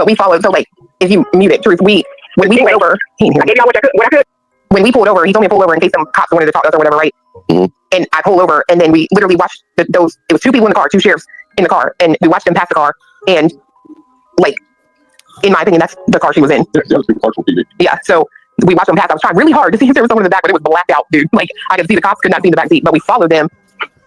but we followed. So like, if you mute it, Truth, when we pulled over, I gave y'all what I could. When we pulled over, he told me to pull over in case some cops wanted to talk to us or whatever, right? Mm-hmm. And I pulled over, and then we literally watched those. It was 2 people in the car, 2 sheriffs in the car, and we watched them pass the car. And like, in my opinion, that's the car she was in. Yeah, so we watched them pass. I was trying really hard to see if there was someone in the back, but it was blacked out, dude. Like, I could see the cops, could not see in the back seat, but we followed them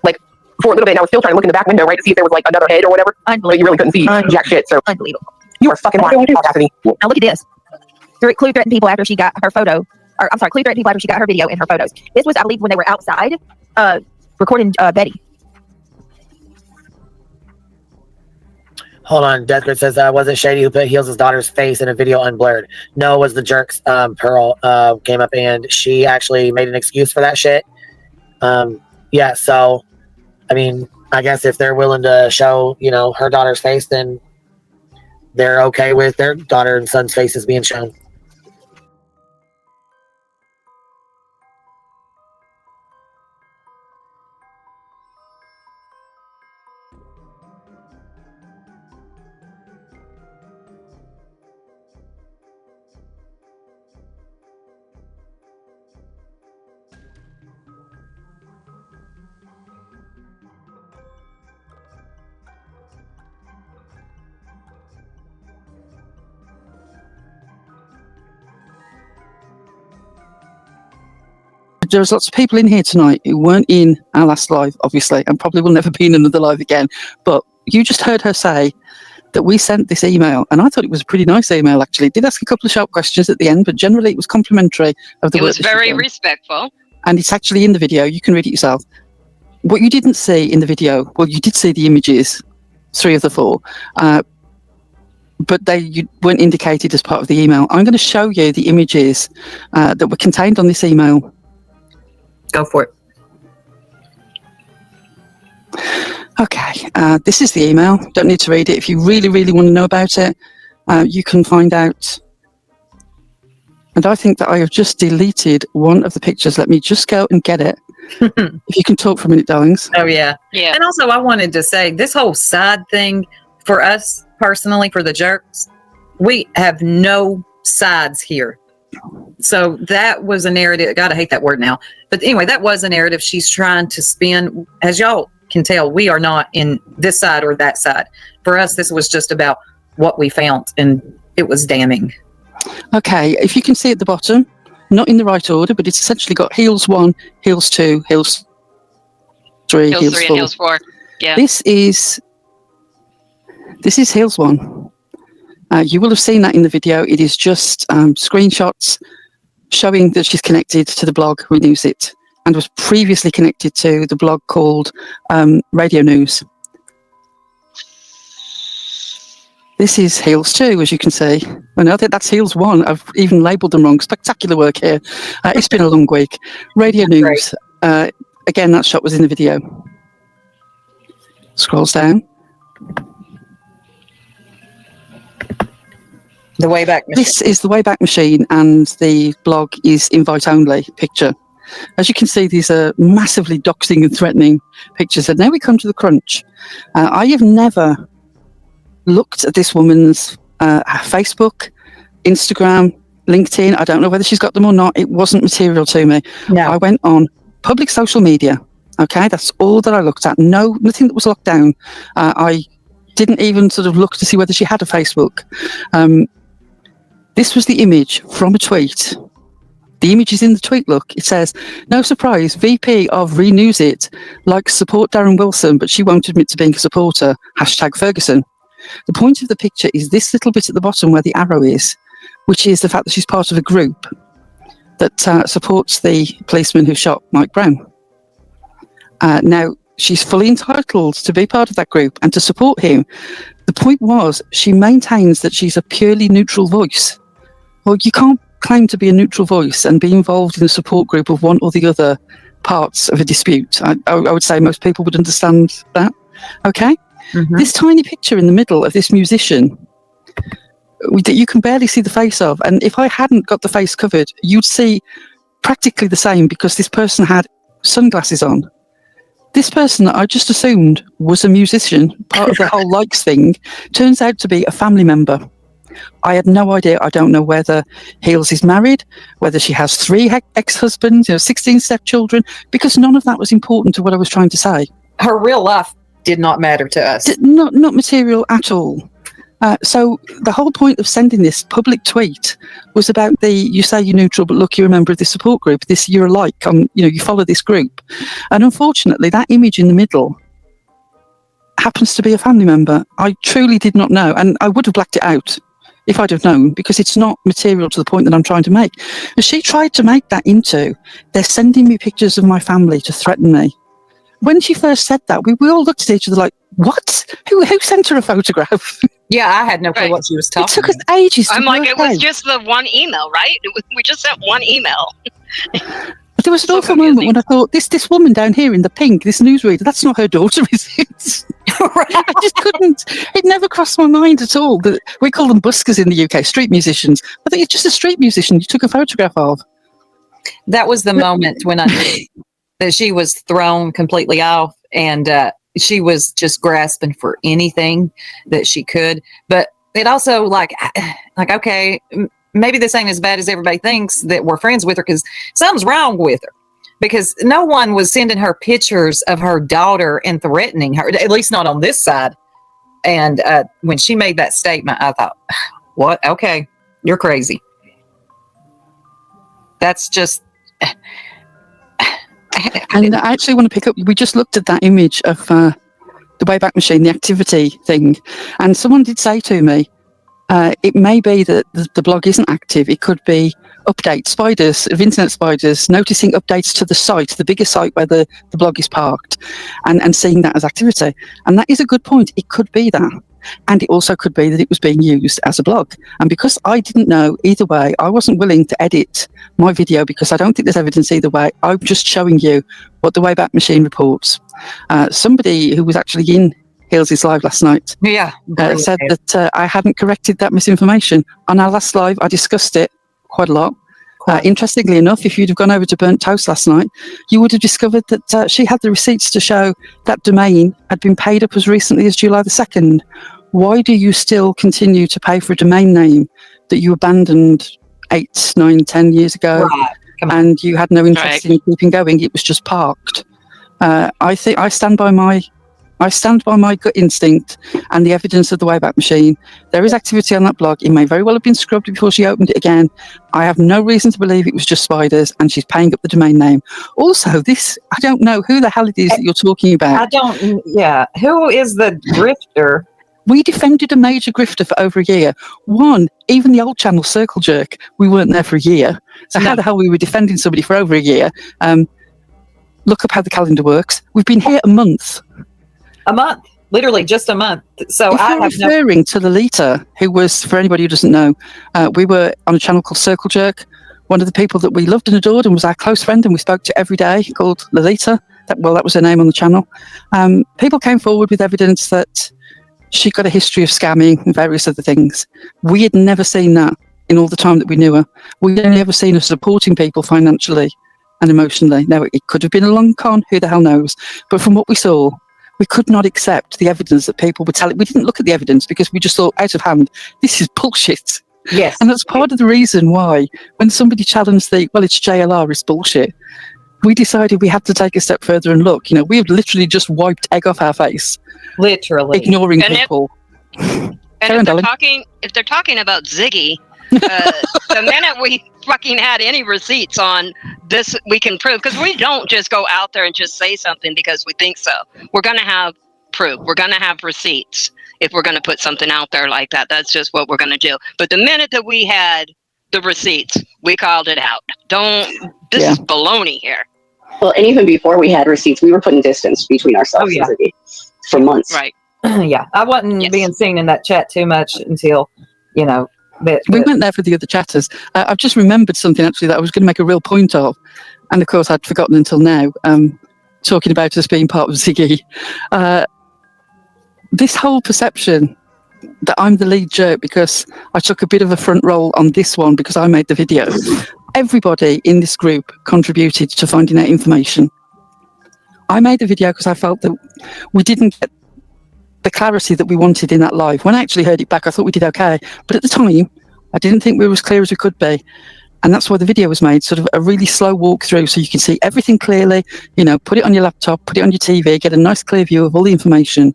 like for a little bit, and I was still trying to look in the back window, right, to see if there was like another head or whatever. But you really couldn't see jack shit. So unbelievable. You are fucking lying. Audacity. Now look at this. Clue threatened people after she got her photo. Or I'm sorry, Clue threatened people after she got her video and her photos. This was, I believe, when they were outside recording Betty. Hold on, Deathgrid says wasn't Shady who put Heels' daughter's face in a video unblurred. No, it was the jerks. Pearl came up and she actually made an excuse for that shit. Yeah, so I mean, I guess if they're willing to show, you know, her daughter's face, then they're okay with their daughter and son's faces being shown. There's lots of people in here tonight who weren't in our last live, obviously, and probably will never be in another live again. But you just heard her say that we sent this email, and I thought it was a pretty nice email, actually. It did ask a couple of sharp questions at the end, but generally it was complimentary of the work. It was very respectful. And it's actually in the video. You can read it yourself. What you didn't see in the video, well, you did see the images, 3 of the 4, but you weren't indicated as part of the email. I'm going to show you the images that were contained on this email. Go for it. Okay, this is the email. Don't need to read it. If you really, really want to know about it, you can find out. And I think that I have just deleted one of the pictures. Let me just go and get it. If you can talk for a minute, darlings. Oh, yeah. Yeah. And also, I wanted to say this whole side thing for us personally, for the jerks, we have no sides here. So that was a narrative. God, I hate that word now. But anyway, that was a narrative she's trying to spin. As y'all can tell, we are not in this side or that side. For us, this was just about what we found, and it was damning. Okay, if you can see at the bottom, not in the right order, but it's essentially got heels 1, heels 2, heels 3, heels 4. And heels 4. Yeah. This is heels 1. You will have seen that in the video. It is just screenshots showing that she's connected to the blog Renews It, and was previously connected to the blog called Radio News. This is Heels 2, as you can see. Well, no, that's Heels 1. I've even labelled them wrong. Spectacular work here. It's been a long week. Radio News. Again, that shot was in the video. Scrolls down. The Wayback Machine. This is the Wayback Machine, and the blog is invite only picture. As you can see, these are massively doxing and threatening pictures. And now we come to the crunch. I have never looked at this woman's Facebook, Instagram, LinkedIn. I don't know whether she's got them or not. It wasn't material to me. No. I went on public social media. Okay, that's all that I looked at. Nothing that was locked down. I didn't even sort of look to see whether she had a Facebook. This was the image from a tweet. The image is in the tweet, look. It says, no surprise, VP of Renews It likes support Darren Wilson, but she won't admit to being a supporter. #Ferguson. The point of the picture is this little bit at the bottom where the arrow is, which is the fact that she's part of a group that supports the policeman who shot Mike Brown. Now, she's fully entitled to be part of that group and to support him. The point was, she maintains that she's a purely neutral voice. Well, you can't claim to be a neutral voice and be involved in a support group of one or the other parts of a dispute. I would say most people would understand that. Okay? Mm-hmm. This tiny picture in the middle of this musician that you can barely see the face of, and if I hadn't got the face covered, you'd see practically the same because this person had sunglasses on. This person that I just assumed was a musician, part of the whole likes thing, turns out to be a family member. I had no idea. I don't know whether Heels is married, whether she has 3 ex-husbands, 16 stepchildren, because none of that was important to what I was trying to say. Her real life did not matter to us. Not material at all. So the whole point of sending this public tweet was about you say you're neutral, but look, you're a member of this support group. You're alike. You follow this group. And unfortunately, that image in the middle happens to be a family member. I truly did not know. And I would have blacked it out if I'd have known, because it's not material to the point that I'm trying to make. But she tried to make that into, they're sending me pictures of my family to threaten me. When she first said that, we all looked at each other like, what? Who sent her a photograph? Yeah, I had no clue what she was talking It took us about. ages to I'm like, it work was out. just the one email, right? We just sent one email. But there was an So awful moment confusing. when I thought, this woman down here in the pink, this newsreader, that's not her daughter, is it? I just couldn't. It never crossed my mind at all. That we call them buskers in the UK, street musicians. I think it's just a street musician you took a photograph of. That was the moment when I knew that she was thrown completely off, and she was just grasping for anything that she could. But it also like okay, maybe this ain't as bad as everybody thinks, that we're friends with her, because something's wrong with her. Because no one was sending her pictures of her daughter and threatening her, at least not on this side. And when she made that statement, I thought, what? Okay, you're crazy. That's just... And I actually want to pick up, we just looked at that image of the Wayback Machine, the activity thing. And someone did say to me, it may be that the blog isn't active. It could be updates, spiders, of internet spiders, noticing updates to the site, the bigger site where the blog is parked, and seeing that as activity. And that is a good point. It could be that. And it also could be that it was being used as a blog. And because I didn't know either way, I wasn't willing to edit my video because I don't think there's evidence either way. I'm just showing you what the Wayback Machine reports. Somebody who was actually in Hills' live last night said that I hadn't corrected that misinformation. On our last live, I discussed it quite a lot. Interestingly enough, if you'd have gone over to Burnt Toast last night, you would have discovered that she had the receipts to show that domain had been paid up as recently as July the 2nd. Why do you still continue to pay for a domain name that you abandoned 8, 9, 10 years ago, Right. and you had no interest in keeping going? It was just parked. I think I stand by my gut instinct and the evidence of the Wayback Machine. There is activity on that blog. It may very well have been scrubbed before she opened it again. I have no reason to believe it was just spiders, and she's paying up the domain name. Also, I don't know who the hell it is that you're talking about. Who is the grifter? We defended a major grifter for over a year. Even the old channel Circle Jerk, we weren't there for a year. So how the hell we were defending somebody for over a year? Look up how the calendar works. We've been here a month. A month, literally just a month. So if I you're have referring to Lolita, who was, for anybody who doesn't know, we were on a channel called Circle Jerk. One of the people that we loved and adored and was our close friend and we spoke to every day, called Lolita. That was her name on the channel. People came forward with evidence that she got a history of scamming and various other things. We had never seen that in all the time that we knew her. We'd only ever seen her supporting people financially and emotionally. Now, it could have been a long con, who the hell knows? But from what we saw, we could not accept the evidence that people were telling. We didn't look at the evidence because we just thought, out of hand, this is bullshit. Yes. And that's part of the reason why, when somebody challenged it's JLR, it's bullshit, we decided we had to take a step further and look. We have literally just wiped egg off our face. Literally. Ignoring And people. And Darling. if they're talking about Ziggy, the minute we fucking had any receipts on this, we can prove, because we don't just go out there and just say something because we think so. We're going to have proof. We're going to have receipts if we're going to put something out there like that. That's just what we're going to do. But the minute that we had the receipts, we called it out. This is baloney here. Well, and even before we had receipts, we were putting distance between ourselves and Ziggy for months. Right. Yeah. I wasn't being seen in that chat too much until, we went there for the other chatters. I've just remembered something actually that I was going to make a real point of, and of course I'd forgotten until now. Talking about us being part of Ziggy, this whole perception that I'm the lead jerk because I took a bit of a front role on this one because I made the video. Everybody in this group contributed to finding out information. I made the video because I felt that we didn't get the clarity that we wanted in that live. When I actually heard it back, I thought we did okay. But at the time, I didn't think we were as clear as we could be. And that's why the video was made, sort of a really slow walkthrough so you can see everything clearly, put it on your laptop, put it on your TV, get a nice clear view of all the information.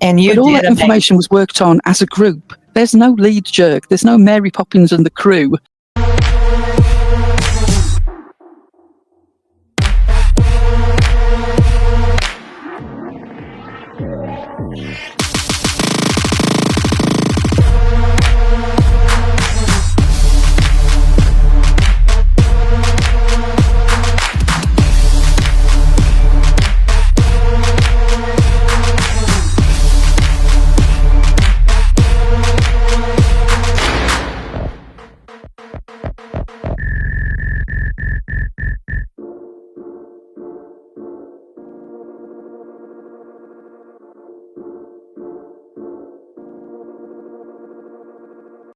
And you But all did that information was worked on as a group. There's no lead jerk. There's no Mary Poppins and the crew.